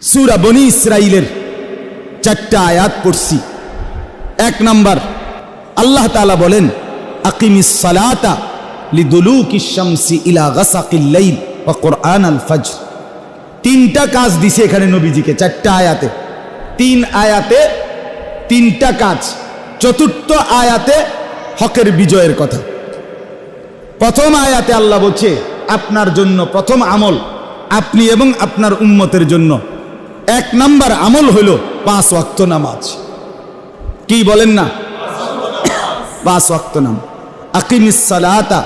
সূরা বনী ইসরাইলের 4টা আয়াত পড়ছি। 1 নাম্বার, আল্লাহ তাআলা বলেন আকিমিস সালাতা লিদুলুকিশ শামসি ইলা গাসাকিল লাইল ওয়া কুরআনাল ফজর। 3টা কাজ দিছে এখানে নবীজিকে 4টা আয়াতে। 3 আয়াতে 3টা কাজ। 4র্থ আয়াতে হকের বিজয়ের কথা। প্রথম আয়াতে আল্লাহ বলছে আপনার জন্য প্রথম আমল, আপনি এবং আপনার উম্মতের জন্য 1 নাম্বার আমল হলো 5 ওয়াক্ত নামাজ। কি বলেন না? 5 ওয়াক্ত নামাজ। আকিমিস সালাতা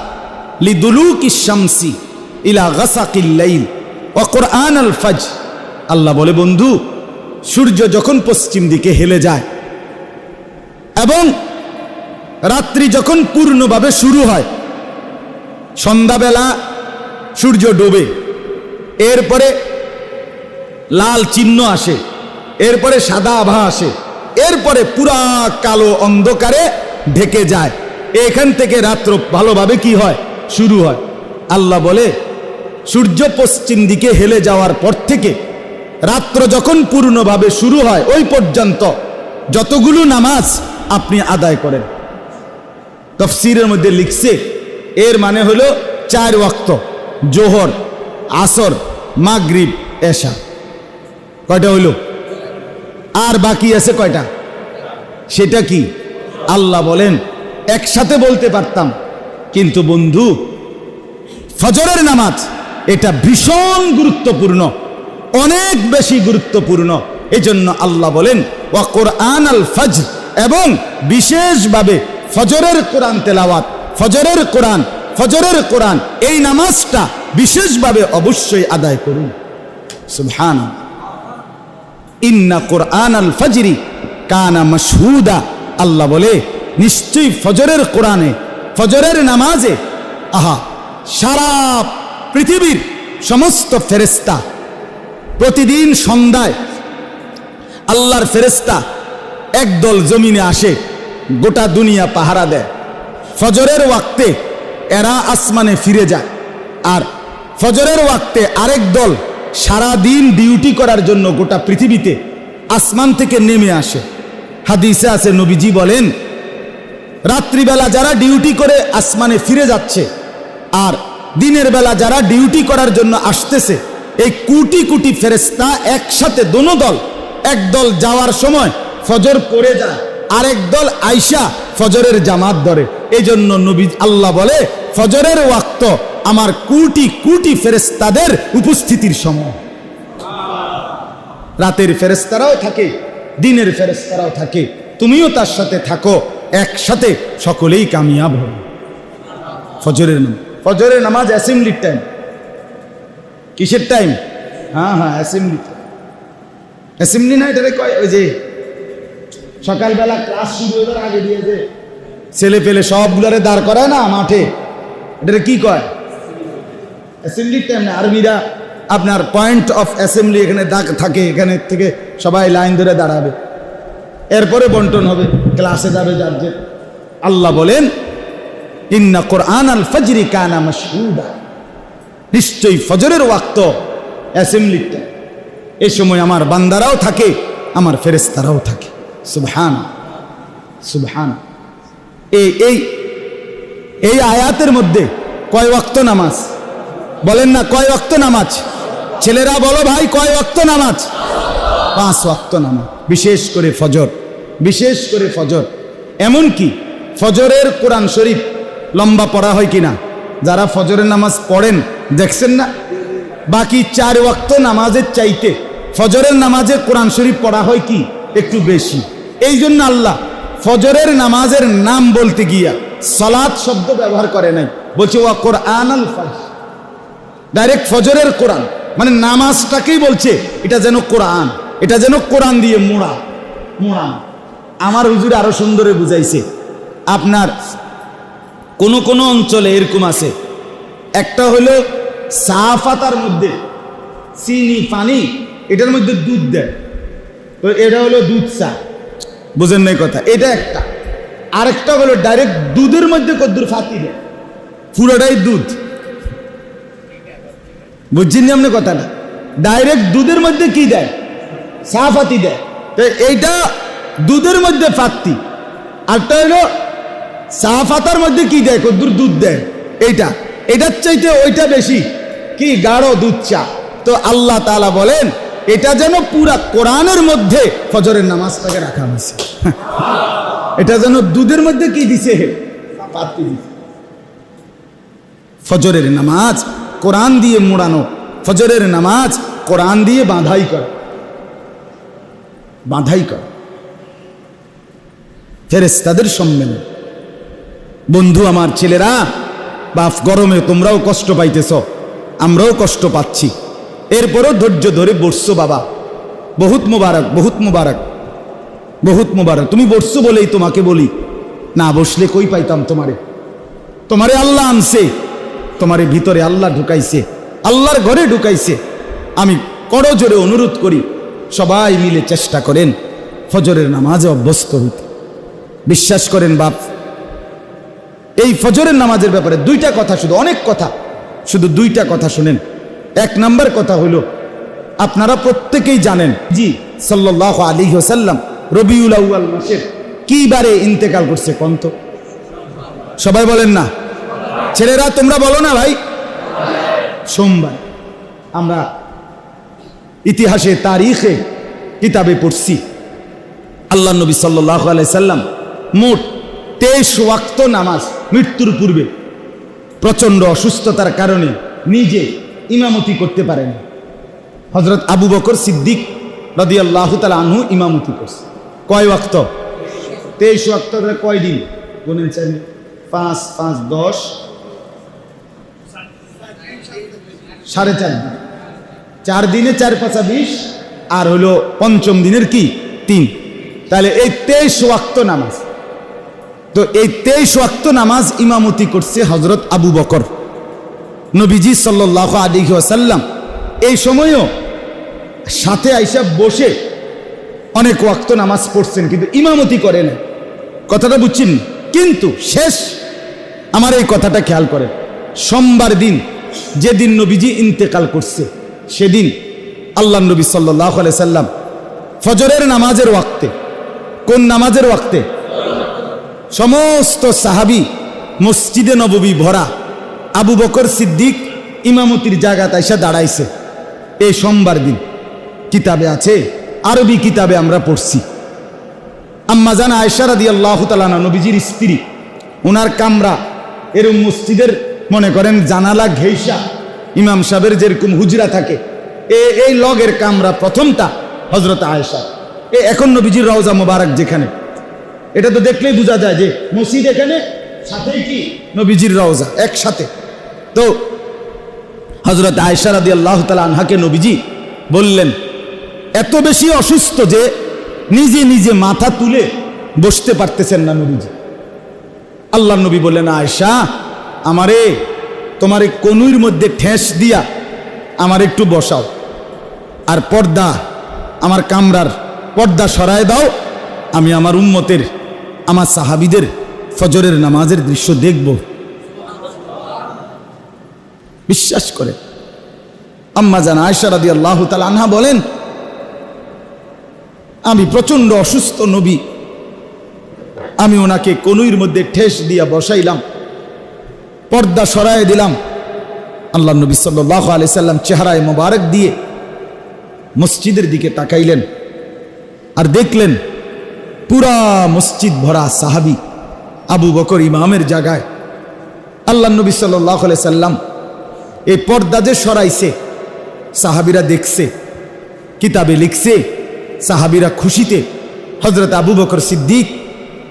লিদুলুকিশ শামসি ইলা গাসাকিল লাইল ওয়া কুরআনাল ফজর। আল্লাহ বলে বন্ধু, সূর্য যখন পশ্চিম দিকে হেলে যায় এবং রাত্রি যখন পূর্ণভাবে শুরু হয়, সন্ধ্যাবেলা সূর্য ডোবে, এরপরে লাল চিহ্ন আসে, এরপরে সাদা আভা আসে, এরপরে পুরা কালো অন্ধকারে ঢেকে যায়, এখান থেকে রাত্র ভালোভাবে কি হয়? শুরু হয়। আল্লাহ বলে সূর্য পশ্চিম দিকে হেলে যাওয়ার পর থেকে রাত্র যখন পূর্ণভাবে শুরু হয় ওই পর্যন্ত যতগুলো নামাজ আপনি আদায় করেন। তাফসীরের মধ্যে লিখছে এর মানে হলো 4 ওয়াক্ত, জোহর, আসর, মাগরিব, এশা। কয়টা হইল? আর বাকি আছে কয়টা? সেটা কি? আল্লাহ বলেন একসাথে বলতে পারতাম, কিন্তু বন্ধু ফজরের নামাজ এটা ভীষণ গুরুত্বপূর্ণ, অনেক বেশি গুরুত্বপূর্ণ। এজন্য আল্লাহ বলেন ওয়া কুরআনাল ফজর, এবং বিশেষভাবে ফজরের কোরআন তেলাওয়াত, ফজরের কোরআন এই নামাজটা বিশেষভাবে অবশ্যই আদায় করুন। সুবহানাল্লাহ। ইন্না কুরআনাল ফজরি কানা মাশহুদা। আল্লাহ বলে নিশ্চয়ই ফজরের কোরআনে, ফজরের নামাজে সারা পৃথিবীর সমস্ত ফেরেশতা প্রতিদিন সন্ধ্যায় আল্লাহর ফেরেশতা একদল জমিনে আসে, গোটা দুনিয়া পাহারা দেয়। ফজরের ওয়াক্তে এরা আসমানে ফিরে যায়, আর ফজরের ওয়াক্তে আরেক দল সারা দিন ডিউটি করার জন্য গোটা পৃথিবীতে আসমান থেকে নেমে আসে। হাদিসে আছে নবীজি বলেন রাত্রিবেলা যারা ডিউটি করে আসমানে ফিরে যাচ্ছে আর দিনের বেলা যারা ডিউটি করার জন্য আসতেছে, এই কোটি কোটি ফেরেশতা একসাথে দোনো দল, এক দল যাওয়ার সময় ফজর পড়ে যায়, আরেক দল আইসা ফজরের জামাত ধরে। এই জন্য নবী আল্লাহ বলে ফজরের ওয়াক্ত আমার কোটি কোটি ফেরেশতাদের উপস্থিতির সময়। রাতের ফেরেশতারাও থাকে, দিনের ফেরেশতারাও থাকে, তুমিও তার সাথে থাকো, একসাথে সকলেই কামিয়াব হবে। ফজরের নামাজ অ্যাসেম্বলির টাইম। কিসের টাইম? হ্যাঁ, অ্যাসেম্বলি। অ্যাসেম্বলি না, এটারে কয় ওই যে সকালবেলা ক্লাস শুরু হবার আগে দিয়ে যে ছেলে পেলে সবগুলারে দাঁড় করায় না মাঠে, এটারে কি কয়? অ্যাসেম্বলির টাইম না। আরবিরা আপনার পয়েন্ট অফ অ্যাসেম্বলি এখানে থাকে, এখানে থেকে সবাই লাইন ধরে দাঁড়াবে, এরপরে বন্টন হবে, ক্লাসে যাবে যার যে। আল্লাহ বলেন ইন্না কুরআনাল ফজরি কানা মাশহুদা। নিশ্চয়ই ফজরের ওয়াক্ত অ্যাসেম্বলির টাইম। এই সময় আমার বান্দারাও থাকে, আমার ফেরেশতারাও থাকে। সুবহান। এই আয়াতের মধ্যে কয় ওয়াক্ত নামাজ? বলেন না কয় ওয়াক্ত নামাজ? ছেলেরা বলো ভাই, কয় ওয়াক্ত নামাজ? 5 ওয়াক্ত নামাজ। বিশেষ করে ফজর। এমন কি ফজরের কোরআন শরীফ লম্বা পড়া হয় কিনা? যারা ফজরের নামাজ পড়েন দেখছেন না, বাকি 4 ওয়াক্ত নামাজের চাইতে ফজরের নামাজে কোরআন শরীফ পড়া হয় কি একটু বেশি। এই জন্য আল্লাহ ফজরের নামাজের নাম বলতে গিয়া সালাত শব্দ ব্যবহার করে নাই, বলছে ওয়া কুরআনাল ফজর। ডাইরেক্ট ফজরের কোরআন মানে নামাজটাকেই বলছে এটা যেন কোরআন, এটা যেন কোরআন দিয়ে মোড়া। আমার হুজুর আরো সুন্দরে বুঝাইছে। আপনার কোন অঞ্চলে এরকম আছে, একটা হলো চা পাতার মধ্যে চিনি পানি, এটার মধ্যে দুধ দেয়, তো এটা হলো দুধ চা। বুঝেন নাই কথা? এটা একটা। আরেকটা হলো ডাইরেক্ট দুধের মধ্যে কদ্দুর ফাতি দেয়, পুরোটাই দুধ। বুঝছেন আপনি কথাটা? ডাইরেক্ট দুধের মধ্যে কি দেয়? চা ফাতি দেয়। তো এইটা দুধের মধ্যে ফাত্তি, আরটা হইলো চা ফাতার মধ্যে কি দেয়, কদ্দুর দুধ দেয়। এটার চাইতে ওইটা বেশি কি গাঢ় দুধ চা। তো আল্লাহ তাআলা বলেন এটা যেন পুরা কোরআনের মধ্যে ফজরের নামাজটাকে রাখা হয়েছে। এটা যেন দুধের মধ্যে কি দিছে, পাত্তি দিছে। ফজরের নামাজ কোরআন দিয়ে মোড়ানো, ফজরের নামাজ কোরআন দিয়ে বাঁধাই কর। ফেরেশতাদের সম্মেলন। বন্ধু আমার ছেলেরা, বাপ গরমে তোমরাও কষ্ট পাইতেছ, আমরাও কষ্ট পাচ্ছি, এরপরও ধৈর্য ধরে বসছো বাবা, বহুত মুবারক, বহুত মুবারক, বহুত মুবারক। তুমি বসছো বলেই তোমাকে বলি, না বসলে কই পাইতাম তোমারে আল্লাহ আনছে, তোমারে ভিতরে আল্লাহ ঢুকাইছে, আল্লাহর ঘরে ঢুকাইছে। আমি করজোরে অনুরোধ করি সবাই মিলে চেষ্টা করেন ফজরের নামাজে অভ্যস্ত হইতে। বিশ্বাস করেন বাপ, এই ফজরের নামাজের ব্যাপারে দুইটা কথা, শুধু অনেক কথা, শুধু দুইটা কথা শুনেন। এক নাম্বার কথা হলো, আপনারা প্রত্যেকেই জানেন জি সাল্লাল্লাহু আলাইহি ওয়াসাল্লাম রবিউল আউয়াল মাসের কি বারে ইন্তেকাল করছে কোন তো? সবাই বলেন না, ছেলেরা তোমরা বলো না ভাই, সোমবার। আমরা ইতিহাসে তারিখে কিতাবে পড়ছি আল্লাহ নবী সাল্লাল্লাহু আলাইহি সাল্লাম মোট 23 ওয়াক্ত নামাজ মৃত্যুর পূর্বে প্রচন্ড অসুস্থতার কারণে নিজে ইমামতি করতে পারেন। হযরত আবু বকর সিদ্দিক রাদিয়াল্লাহু তাআলা আনহু ইমামতি করছে। কয় ওয়াক্ত? 23 ওয়াক্ত। কয় দিন গুনেন? 5 5 10 4.5 দিন। 4 দিনে 4 5 20, আর হলো পঞ্চম দিনের কি 3। তাহলে এই 23 ওয়াক্ত নামাজ। তো এই 23 ওয়াক্ত নামাজ ইমামতি করছে হযরত আবু বকর। নবীজি সাল্লাল্লাহু আলাইহি ওয়াসাল্লাম এই সময়ও সাথে আইসা বসে অনেক ওয়াক্ত নামাজ পড়ছেন, কিন্তু ইমামতি করে না। কথাটা বুঝছেন? কিন্তু শেষ আমার এই কথাটা খেয়াল করেন, সোমবার দিন যেদিন নবীজি ইন্তেকাল করছে, সেদিন আল্লাহ নবী সাল্লাল্লাহু আলাইহি সাল্লাম ফজরের নামাজের ওয়াক্তে, কোন নামাজের ওয়াক্তে? সমস্ত সাহাবী মসজিদে নববী ভরা, আবু বকর সিদ্দিক ইমামতির জায়গাতে এসে দাঁড়াইছে। এই সোমবার দিন কিতাবে আছে, আরবি কিতাবে আমরা পড়ছি। আম্মা জান আয়েশা রাদিয়াল্লাহু তাআলা নবীজির স্ত্রী, ওনার কামরা এরকম মসজিদের মনে করেন জানালা ঘেইসা, ইমাম সাহেবের যেরকম হুজরা থাকে, এই লগের কামরা প্রথমটা হযরত আয়েশা। এখন নবীজির রওজা মোবারক যেখানে, এটা তো দেখলেই বোঝা যায় যে মসজিদ এখানে, সাথেই কি নবীজির রওজা একসাথে। তো হযরত আয়েশা রাদিয়াল্লাহু তাআলা আনহাকে নবীজি বললেন, এত বেশি অসুস্থ যে নিজে নিজে মাথা তুলে বসতে পারতেছেন না নবীজি। আল্লাহ নবী বললেন, আয়েশা আমারে তোমারে কনুইর মধ্যে ঠেস দিয়া আমার একটু বসাও, আর পর্দা, আমার কামরার পর্দা সরায় দাও, আমি আমার উম্মতের, আমার সাহাবীদের ফজরের নামাজের দৃশ্য দেখব। বিশ্বাস করে আম্মা জান আয়েশা রাদিয়াল্লাহু তাআলা আনহা বলেন, আমি প্রচন্ড অসুস্থ নবী, আমি ওনাকে কনুইর মধ্যে ঠেস দিয়া বসাইলাম, পর্দা সরায় দিলাম। আল্লাহ নবী সাল্লাল্লাহু আলাইহি সাল্লাম চেহারায় মোবারক দিয়ে মসজিদের দিকে তাকাইলেন, আর দেখলেন পুরা মসজিদ ভরা সাহাবী, আবু বকর ইমামের জায়গায়। আল্লাহ নবী সাল্লাল্লাহু আলাইহি সাল্লাম এই পর্দা যে সরাইছে, সাহাবীরা দেখছে, কিতাবে লিখছে, সাহাবীরা খুশিতে হযরত আবু বকর সিদ্দিক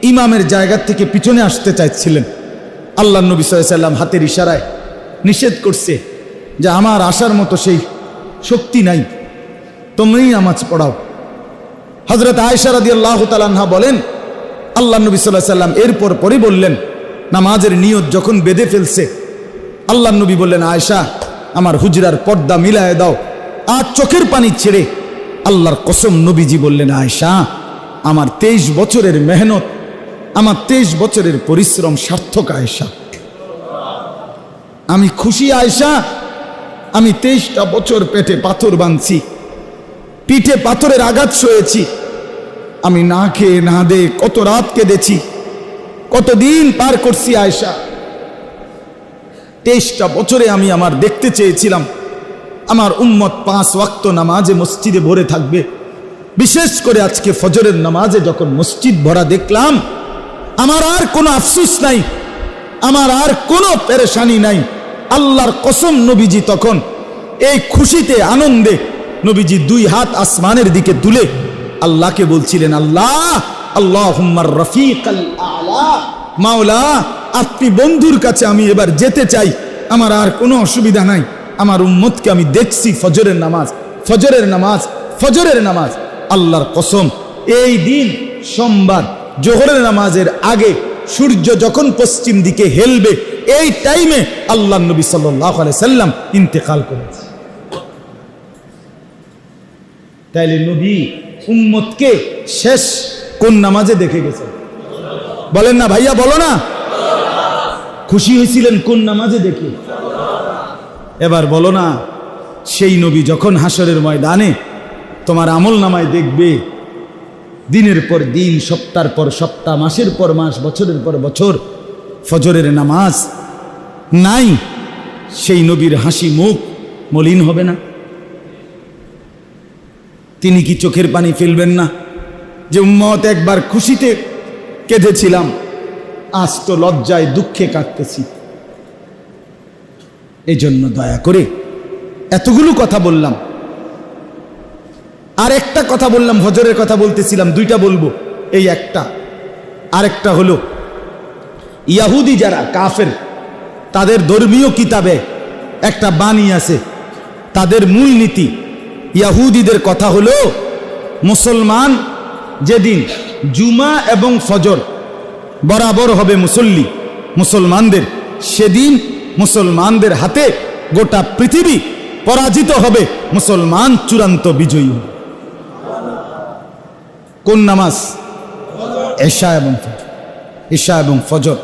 ইমামের জায়গা থেকে পিছনে আসতে চাইছিলেন। আল্লাহ নবী সাল্লাল্লাহু আলাইহি সাল্লাম হাতের ইশারায় নিষেধ করছে যে আমার আসার মতো সেই শক্তি নাই, তোমরাই নামাজ পড়াও। হযরত আয়েশা রাদিয়াল্লাহু তাআলা আনহা বলেন, আল্লাহ নবী সাল্লাল্লাহু আলাইহি সাল্লাম এরপর পরে বললেন, নামাজের নিয়ত যখন বেঁধে ফেলছে, আল্লাহ নবী বললেন, আয়েশা আমার হুজরার পর্দা মিলায় দাও। আর চোখের পানি ছেড়ে আল্লাহর কসম নবীজি বললেন, আয়েশা আমার 23 বছরের মেহনত, আমার 23 বছরের পরিশ্রম সার্থক আয়েশা, আমি খুশি আয়েশা, আমি 23টা বছর পেটে পাথর বাঁধছি, পিঠে পাথরের আঘাত সয়েছি, আমি না খেয়ে না দে কত রাত কেঁদেছি, কতদিন পার করছি আয়েশা। 23টা বছরে আমি আমার দেখতে চেয়েছিলাম আমার উম্মত 5 ওয়াক্ত নামাজে মসজিদে ভরে থাকবে। বিশেষ করে আজকে ফজরের নামাজে যখন মসজিদ ভরা দেখলাম, আমার আর কোনো আফসোস নাই, আমার আর কোনো পেরেশানি নাই। আল্লাহর কসম, নবীজি তখন এই খুশিতে আনন্দে নবীজি 2 হাত আসমানের দিকে তুলে আল্লাহকে বলছিলেন, আল্লাহ আল্লাহুম্মার রফিকাল আলা, মাওলা আপনি বন্ধুর কাছে আমি এবার যেতে চাই, আমার আর কোনো অসুবিধা নাই। আমার উম্মতকে আমি দেখছি ফজরের নামাজ, ফজরের নামাজ, ফজরের নামাজ। আল্লাহর কসম, এই দিন সোমবার জোহরের নামাজের আগে সূর্য যখন পশ্চিম দিকে হেলবে, এই টাইমে আল্লাহর নবী সাল্লাল্লাহু আলাইহি সাল্লাম ইন্তেকাল করেছে। তাইলে নবী উম্মতকে শেষ কোন নামাজে দেখে গেছেন? বলেন না ভাইয়া, বলো না। খুশি হয়েছিলেন কোন নামাজে দেখে? এবার বলো না, সেই নবী যখন হাসরের ময়দানে তোমার আমল নামায় দেখবে দিনের পর দিন, সপ্তাহের পর সপ্তাহ, মাসের পর মাস, বছরের পর বছর ফজরের নামাজ নাই, সেই নবীর হাসি মুখ মলিন হবে না? তিনি কি চোখের পানি ফেলবেন না যে উম্মত একবার খুশিতে কেঁদেছিলাম, আজ তো লজ্জায় দুঃখে কাটতেছি? এই জন্য দয়া করে এতগুলো কথা বললাম, আর একটা কথা বললাম, ফজরের কথা বলতেছিলাম, 2টা বলবো, এই একটা। আরেকটা হলো ইয়াহুদি যারা কাফের, তাদের ধর্মীয় কিতাবে একটা বাণী আছে, তাদের মূল নীতি। ইয়াহুদিদের কথা হলো, মুসলমান যেদিন জুমা এবং ফজর বরাবর হবে মুসল্লি মুসলমানদের, সেদিন মুসলমানদের হাতে গোটা পৃথিবী পরাজিত হবে, মুসলমান চূড়ান্ত বিজয়ী হবে। কোন নামাজ? এশা এবং ফজর, এশা এবং ফজর।